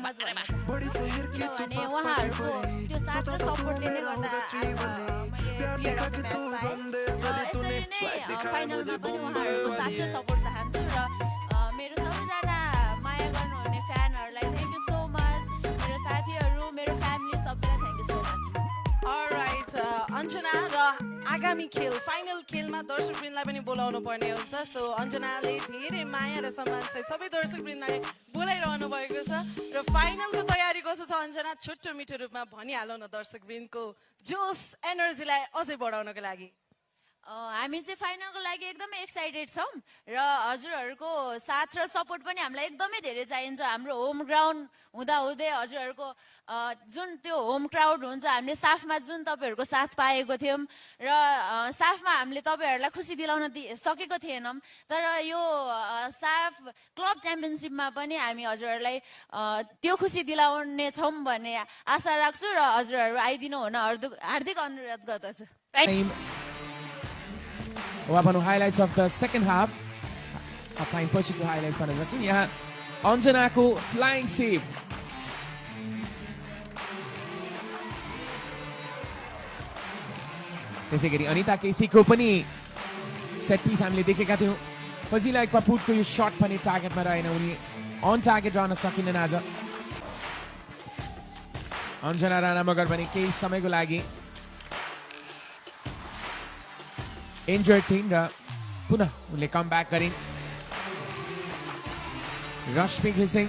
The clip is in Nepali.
मच भन्न चाहन्छु किनभने उहाँहरूको त्यो साथ र सपोर्टले नै गर्दा मैले प्लेयर अफ द म्याच पाएँ यसरी नै फाइनलमा पनि उहाँहरूको साथ र सपोर्ट चाहन्छु र मेरो सबैजना माया गर्नुहुने फ्यानहरूलाई थ्याङ्क यू सो मच मेरो साथीहरू मेरो फ्यामिली सबैलाई thank you so much all right Anjana र आगामी खेल फाइनल खेलमा दर्शकवृन्दलाई पनि बोलाउनु पर्ने हुन्छ सो अञ्जनाले धेरै माया र सम्मानसहित सबै दर्शकवृन्दलाई बोलाइरहनु भएको छ र फाइनलको तयारी कस्तो छ अञ्जना छोटो मिठो रूपमा भनिहालौँ न दर्शकवृन्दको जोस एनर्जीलाई अझै बढाउनको लागि हामी चाहिँ फाइनलको लागि एकदमै एक्साइटेड छौँ र हजुरहरूको साथ र सपोर्ट पनि हामीलाई एकदमै धेरै चाहिन्छ हाम्रो होम ग्राउन्ड हुँदाहुँदै हजुरहरूको जुन त्यो होम क्राउड हुन्छ हामीले साफमा जुन तपाईँहरूको साथ पाएको थियौँ र साफमा हामीले तपाईँहरूलाई खुसी दिलाउन सकेको थिएनौँ तर यो साफ क्लब च्याम्पियनसिपमा पनि हामी हजुरहरूलाई त्यो खुसी दिलाउने छौँ भन्ने आशा राख्छु र हजुरहरू आइदिनु हुन हार्दिक अनुरोध गर्दछु One highlights of the second half. Half time pushing the highlights for the यहाँ अञ्जनाको flying save. त्यसै गरी अनिता केसीको पनि सेट पिस हामीले देखेका थियौँ फजिला एक पपुटको यो शट पनि टार्गेटमा रहेन उनी अन टार्गेट रहन सकिनन् आज अञ्जना राणा मगर पनि केही समयको लागि injured थिइन् र पुनः उनले कम ब्याक गरिन् रश्मि घिसिङ